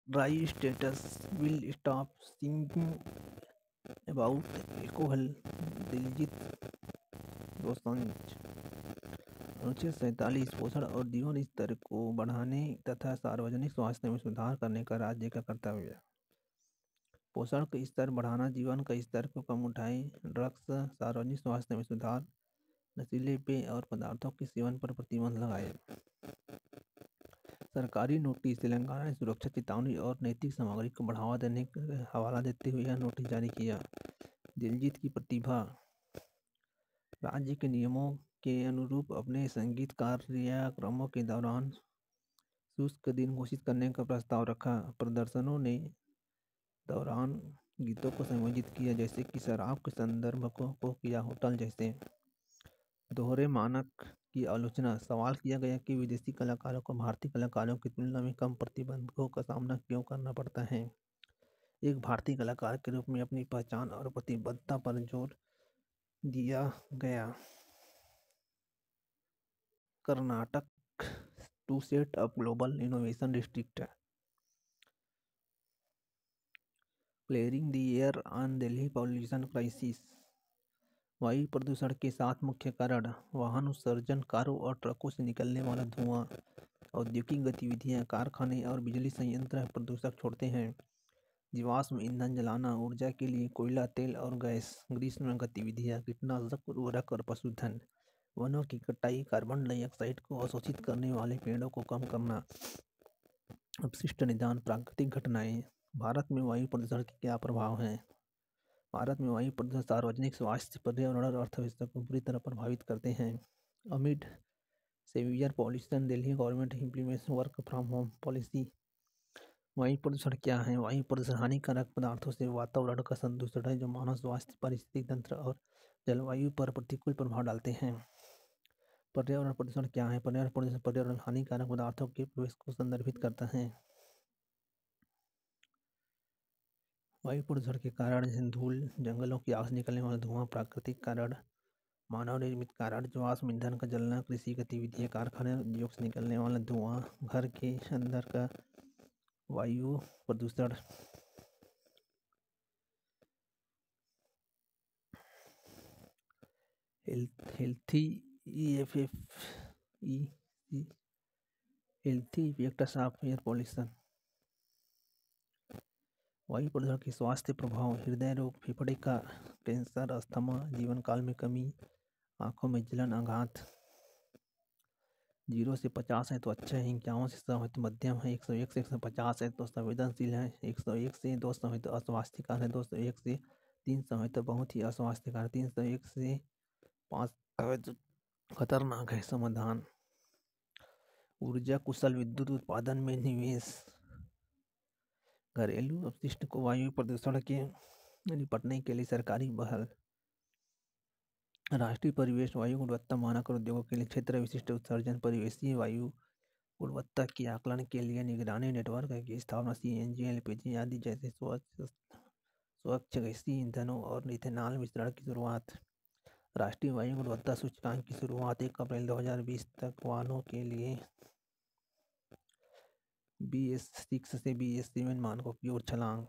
Dry status will stop thinking about alcohol. Diljit Dosanjh. अनुच्छेद 47 पोषण और जीवन स्तर को बढ़ाने तथा सार्वजनिक स्वास्थ्य में सुधार करने का राज्य का कर्तव्य है। पोषण का स्तर बढ़ाना, जीवन का स्तर को कम उठाए, ड्रग्स, सार्वजनिक स्वास्थ्य में सुधार, नशीले पेय और पदार्थों के सेवन पर प्रतिबंध लगाए। सरकारी नोटिस। तेलंगाना ने सुरक्षा चेतावनी और नैतिक सामग्री को बढ़ावा देने का हवाला देते हुए यह नोटिस जारी किया। दिलजीत की प्रतिभा। राज्य के नियमों के अनुरूप अपने संगीत कार्यक्रमों के दौरान शुष्क दिन घोषित करने का प्रस्ताव रखा। प्रदर्शनों ने दौरान गीतों को संयोजित किया, जैसे कि शराब के संदर्भ को किया होटल जैसे। दोहरे मानक की आलोचना। सवाल किया गया कि विदेशी कलाकारों को भारतीय कलाकारों की तुलना में कम प्रतिबंधकों का सामना क्यों करना पड़ता है। एक भारतीय कलाकार के रूप में अपनी पहचान और प्रतिबद्धता पर जोर दिया गया। Karnataka to set up global innovation district. Clearing the air on Delhi pollution crisis. वायु प्रदूषण के 7 मुख्य कारण। वाहन उत्सर्जन, कारों और ट्रकों से निकलने वाला धुआं, औद्योगिक गतिविधियां, कारखाने और बिजली संयंत्र प्रदूषक छोड़ते हैं। जीवाश्म ईंधन जलाना, ऊर्जा के लिए कोयला, तेल और गैस, ग्रीष्म गतिविधियां, कीटनाशक, उर्वरक और पशुधन, वनों की कटाई, कार्बन डाइऑक्साइड को अवशोषित करने वाले पेड़ों को कम करना, अपशिष्ट निदान, प्राकृतिक घटनाएं। भारत में वायु प्रदूषण के क्या प्रभाव हैं। भारत में वायु प्रदूषण सार्वजनिक स्वास्थ्य, पर्यावरण और अर्थव्यवस्था को बुरी तरह प्रभावित करते हैं। Amid severe pollution, Delhi government implements work from home policy. वायु प्रदूषण क्या है। वायु प्रदूषण हानिकारक पदार्थों से वातावरण का संदूषण है, जो मानव स्वास्थ्य, पारिस्थितिक तंत्र और जलवायु पर प्रतिकूल प्रभाव डालते हैं। पर्यावरण प्रदूषण क्या है। पर्यावरण प्रदूषण पर्यावरण हानिकारक पदार्थों के प्रवेश को संदर्भित करता है। वायु प्रदूषण के कारण जैसे धूल, जंगलों की आग से निकलने वाला धुआं, प्राकृतिक कारण, मानव निर्मित कारण, जीवाश्म ईंधन का जलना, कृषि गतिविधियां, कारखाने, उद्योग से निकलने वाला धुआं, घर के अंदर का वायु प्रदूषण। Healthy effects of air pollution. वायु प्रदूषण के स्वास्थ्य प्रभाव। हृदय रोग, फेफड़े का कैंसर, अस्थमा, जीवन काल में कमी, आंखों में जलन, आघात। 0 से 50 है तो अच्छा है, 51 से 100 है तो मध्यम है, 101 से 150 है तो संवेदनशील है, 101 से 200 है तो अस्वास्थ्यकर है, 201 से 300 है तो बहुत ही अस्वास्थ्यकर, 301 से 500 है तो खतरनाक है। समाधान। ऊर्जा कुशल विद्युत उत्पादन में निवेश। घरेलू अपशिष्ट को वायु प्रदूषण के निपटने के लिए सरकारी पहल। राष्ट्रीय परिवेश वायु गुणवत्ता मानक और उद्योगों के लिए क्षेत्र विशिष्ट उत्सर्जन, परिवेशीय वायु गुणवत्ता के आकलन के लिए निगरानी नेटवर्क की स्थापना। सीएनजी, एलपीजी आदि जैसे स्वच्छ गैसीय ईंधनों और इथेनॉल मिश्रण की शुरुआत। राष्ट्रीय वायु गुणवत्ता सूचकांक की शुरुआत 1 अप्रैल 2020 तक। वाहनों के लिए BS6 से BS7 मानकों की ओर छलांग।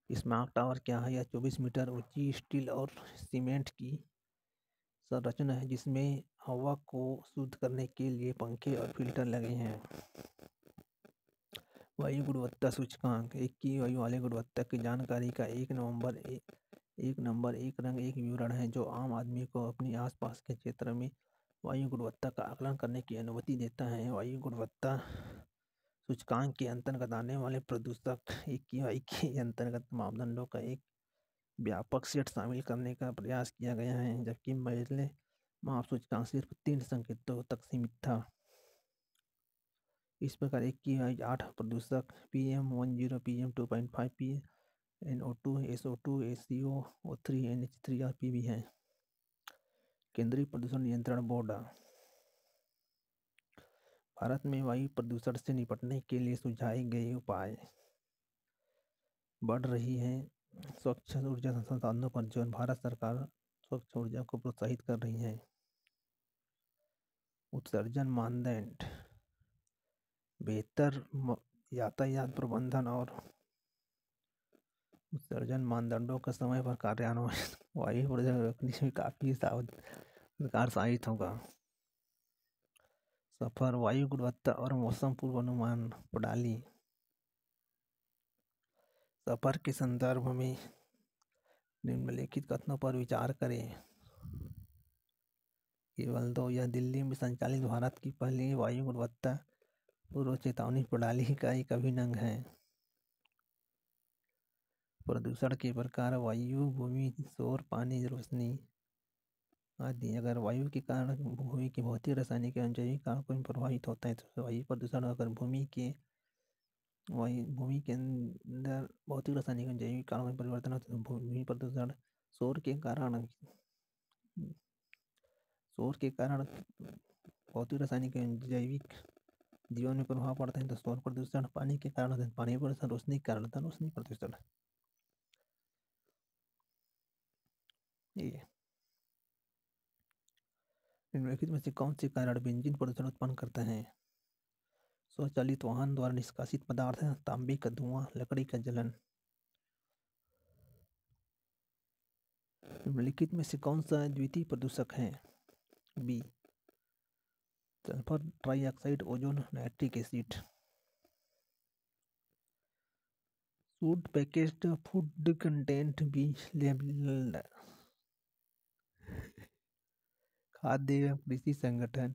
स्मार्ट टावर क्या है। यह 24 मीटर ऊंची स्टील और सीमेंट की संरचना है, जिसमें हवा को शुद्ध करने के लिए पंखे और फिल्टर लगे हैं। वायु गुणवत्ता सूचकांक। एक की वायु वाले गुणवत्ता की जानकारी का एक नंबर, एक रंग, एक विवरण है, जो आम आदमी को अपनी आसपास के क्षेत्र में वायु गुणवत्ता का आकलन करने की अनुमति देता है। वायु गुणवत्ता सूचकांक के अंतर्गत आने वाले प्रदूषक AQI के अंतर्गत मापदंडों का एक व्यापक सेट शामिल करने का प्रयास किया गया है, जबकि पहले माप सूचकांक सिर्फ 3 संकेतों तक सीमित था। इस प्रकार AQI 8 प्रदूषक PM10, PM2.5, NO2, SO2, SCO, O3, NH3 और PB हैं। केंद्रीय प्रदूषण नियंत्रण बोर्ड। भारत में वायु प्रदूषण से निपटने के लिए सुझाए गए उपाय। बढ़ रही है स्वच्छ ऊर्जा संसाधनों पर जोर। भारत सरकार स्वच्छ ऊर्जा को प्रोत्साहित कर रही है। उत्सर्जन मानदंड। बेहतर यातायात प्रबंधन और उत्सर्जन मानदंडों का समय पर कार्यान्वयन वायु प्रदूषण रोकने में काफी कारगर साबित होगा। सफर, वायु गुणवत्ता और मौसम पूर्वानुमान प्रणाली। सफर के संदर्भ में निम्नलिखित कथनों पर विचार करें। केवल दो, यह दिल्ली में संचालित भारत की पहली वायु गुणवत्ता पूर्व चेतावनी प्रणाली का एक अभिन्न अंग है। प्रदूषण के प्रकार वायु, भूमि, शोर, पानी, रोशनी आदि। अगर वायु के कारण भूमि के भौतिक, रासायनिक एवं जैविक कारकों में प्रभावित होता है तो वायु प्रदूषण। अगर भूमि के अंदर भौतिक, रासायनिक एवं जैविक कारकों में परिवर्तन होता है तो भूमि प्रदूषण। शोर के कारण भौतिक, रासायनिक एवं जैविक जीवन में प्रभाव पड़ता है तो शोर प्रदूषण। पानी के कारण होता है पानी प्रदूषण। रोशनी के कारण होता है रोशनी प्रदूषण। ये निम्नलिखित में से कौन से कारण बेंजीन प्रदूषण उत्पन्न करते हैं? स्वचालित वाहन द्वारा निष्कासित पदार्थ, तांबे का धुआं, लकड़ी का जलन। निम्नलिखित में से कौन सा द्वितीय प्रदूषक है? B, sulphur trioxide, ozone, nitric acid. Food packaged food content be labelled. खाद्य एवं कृषि संगठन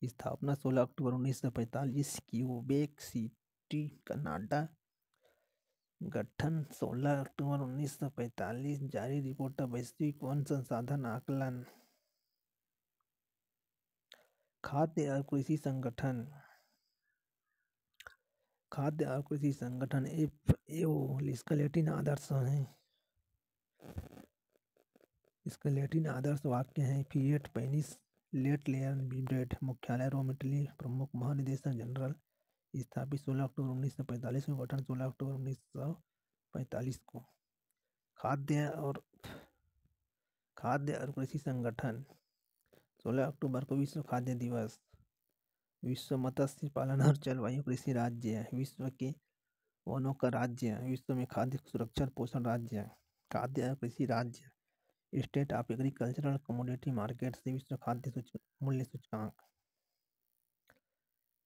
स्थापना 16 अक्टूबर 1945, क्यूबेक सिटी, कनाडा। गठन 16 अक्टूबर 1945। जारी रिपोर्ट वैश्विक वन संसाधन आकलन। खाद्य और कृषि संगठन FAO इसका लैटिन आदर्श वाक्य है फिएट पेनिस लेट लेयर ब्रिगेड। मुख्यालय रोम, इटली। प्रमुख महानिदेशक जनरल। स्थापित 16 अक्टूबर 1945 में। गठन 16 अक्टूबर 1945 को। खाद्य और कृषि संगठन 16 अक्टूबर को विश्व खाद्य दिवस। विश्व मत्स्य पालन और जलवायु कृषि राज्य। विश्व के वनों का राज्य। विश्व में खाद्य सुरक्षा और पोषण राज्य। खाद्य और कृषि राज्य। State of agricultural commodity market से विश्व खाद्य मूल्य सूचकांक।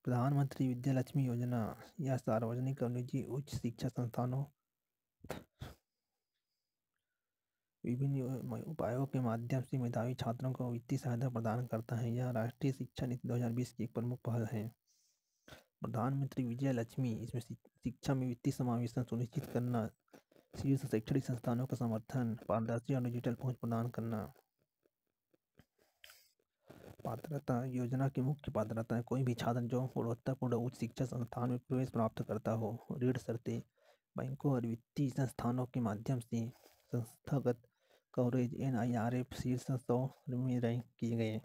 प्रधानमंत्री विद्या लक्ष्मी योजना या सार्वजनिक और निजी उच्च शिक्षा संस्थानों विभिन्न उपायों के माध्यम से मेधावी छात्रों को वित्तीय सहायता प्रदान करता है। यह राष्ट्रीय शिक्षा नीति 2020 की एक प्रमुख पहल है। प्रधानमंत्री विजय लक्ष्मी, इसमें शिक्षा में वित्तीय समावेशन सुनिश्चित करना, शीर्ष शैक्षणिक संस्थानों का समर्थन, पारदर्शी और डिजिटल पहुंच प्रदान करना। पात्रता योजना की मुख्य पात्रताएं। कोई भी छात्र जो गुणवत्तापूर्ण उच्च शिक्षा संस्थान में प्रवेश प्राप्त करता हो। ऋण शर्तें। बैंकों और वित्तीय संस्थानों के माध्यम से संस्थागत कवरेज NIRF शीर्ष 100 में रैंक किए गए।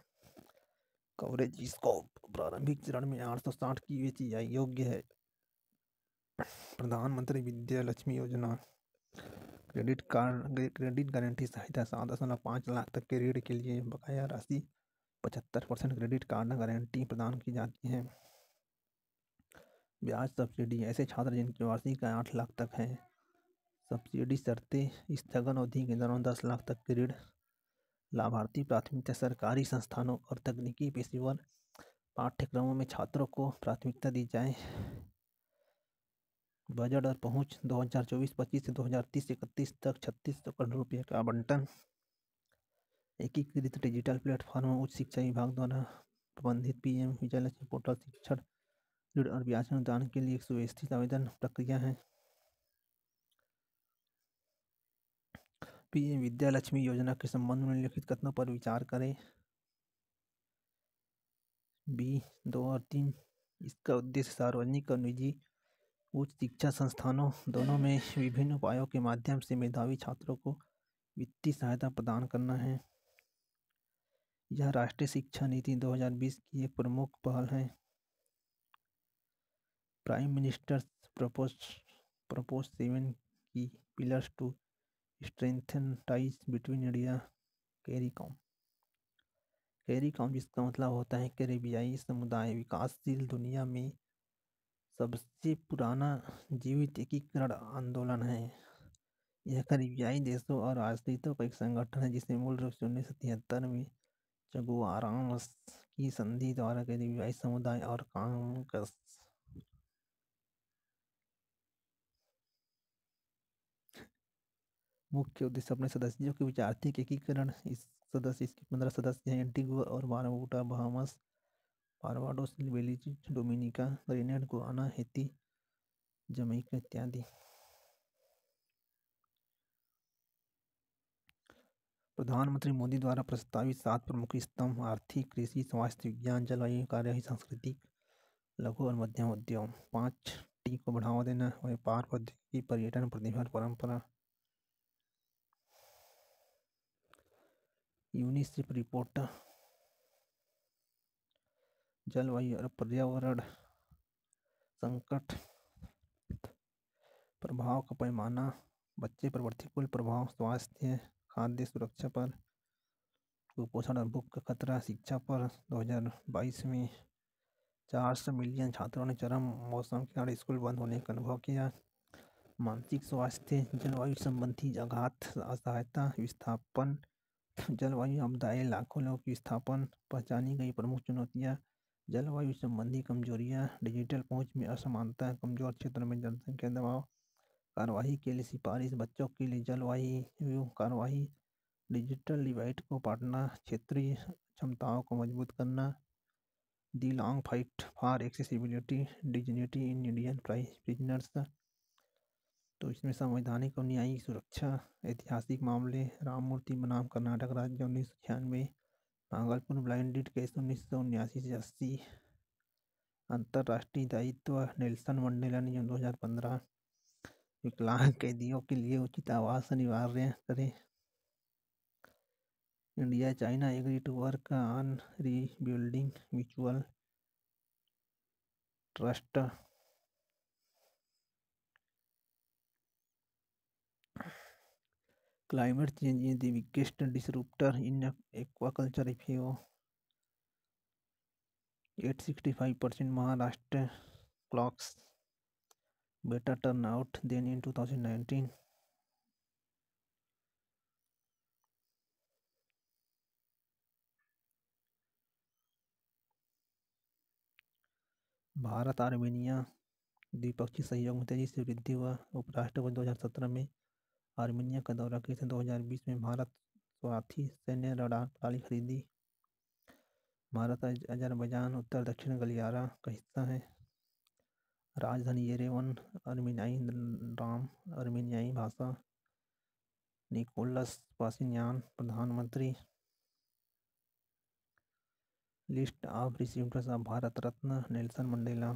कवरेज स्कोप प्रारंभिक चरण में 860 की UHI योग्य है। प्रधानमंत्री विद्या लक्ष्मी योजना क्रेडिट गारंटी सहायता 7.5 लाख तक के ऋण के लिए बकाया राशि 75% क्रेडिट कार्ड गारंटी प्रदान की जाती है। ब्याज सब्सिडी। ऐसे छात्र जिनकी वार्षिक आय 8 लाख तक है। सब्सिडी शर्तें। स्थगन अवधि के दौरान 10 लाख तक के ऋण। लाभार्थी प्राथमिकता। सरकारी संस्थानों और तकनीकी पेशेवर पाठ्यक्रमों में छात्रों को प्राथमिकता दी जाए। बजट और पहुंच 2024-25 से 2030-31 तक 3600 करोड़ रुपये का आवंटन। एकीकृत डिजिटल प्लेटफॉर्म उच्च शिक्षा विभाग द्वारा प्रबंधित PM विजय लक्ष्मी पोर्टल शिक्षण ऋण और ब्याज अनुदान के लिए एक सुव्यवस्थित आवेदन प्रक्रिया है। PM विद्या लक्ष्मी योजना के संबंध में निम्नलिखित कथनों पर विचार करें। B 2 और 3। इसका उद्देश्य सार्वजनिक और निजी उच्च शिक्षा संस्थानों दोनों में विभिन्न उपायों के माध्यम से मेधावी छात्रों को वित्तीय सहायता प्रदान करना है। यह राष्ट्रीय शिक्षा नीति 2020 की एक प्रमुख पहल है। Prime ministers propose 7 key pillars to strengthen ties between India. Caricom जिसका मतलब होता है कैरेबियाई समुदाय। विकासशील दुनिया में सबसे पुराना जीवित एकीकरण आंदोलन है। यह करीबियाई देशों और आश्रितों का एक संगठन है जिसे मूल रूप से 1973 में चगुआरास की संधि द्वारा करीबियाई समुदाय और कांग्रेस मुख्य उद्देश्य अपने सदस्यों के बीच आर्थिक एकीकरण। इसके 15 सदस्य हैं: एंटीगुआ और Barbuda, Bahamas, Barbados, Belize, Dominica, grenade, Guyana, Haiti, Jamaica इत्यादि। प्रधानमंत्री मोदी द्वारा प्रस्तावित 7 प्रमुख स्तंभ: आर्थिक, कृषि, स्वास्थ्य, विज्ञान, जलवायु, कार्यवाही, सांस्कृतिक, लघु और मध्यम उद्यम। 5T को बढ़ावा देना: व्यापार, प्रौद्योगिकी, पर्यटन, प्रतिभा, परंपरा। यूनिसेफ रिपोर्ट जलवायु और पर्यावरण संकट प्रभाव का पैमाना: बच्चे पर प्रतिकूल प्रभाव, स्वास्थ्य, खाद्य सुरक्षा पर, कुपोषण और भूख का खतरा, शिक्षा पर। 2022 में 400 मिलियन छात्रों ने चरम मौसम के कारण स्कूल बंद होने का अनुभव किया। मानसिक स्वास्थ्य, जलवायु संबंधी आघात, असहायता, विस्थापन, जलवायु आपदाएं, लाखों लोगों की विस्थापन। पहचानी गई प्रमुख चुनौतियां: जलवायु संबंधी कमजोरियां, डिजिटल पहुंच में असमानता, कमजोर क्षेत्रों में जनसंख्या दबाव। कार्यवाही के लिए सिफारिश: बच्चों के लिए जलवायु कार्यवाही, डिजिटल डिवाइड को पाटना, क्षेत्रीय क्षमताओं को मजबूत करना। दी long fight for accessibility dignity in Indian prisoners. तो इसमें संवैधानिक और न्यायिक सुरक्षा। ऐतिहासिक मामले: राम मूर्ति बनाम कर्नाटक राज्य 1996, भागलपुर ब्लाइंड डेट केस 1979 से 80। अंतर्राष्ट्रीय दायित्व: नेल्सन मंडेला नियम 2015, विकलांग कैदियों के लिए उचित आवास अनिवार्य करें। India China agree to work on rebuilding mutual trust. Climate change is the biggest disruptor in aquaculture FAO। 865% Maharashtra clocks better turnout than in 2019। भारत आर्मेनिया द्विपक्षीय सहयोग में तेजी से वृद्धि हुआ। उपराष्ट्रपति 2017 में आर्मेनिया का दौरा किए थे। 2020 में भारत स्वार्थी सैन्य रडार प्रणाली खरीदी। भारत अजरबैजान उत्तर दक्षिण गलियारा का हिस्सा है। राजधानी येरेवन, आर्मेनियाई नाम, आर्मेनियाई भाषा। निकोलस पाशिन्यान प्रधानमंत्री। List of रिसीव्ड्स of Bharat Ratna: Nelson Mandela.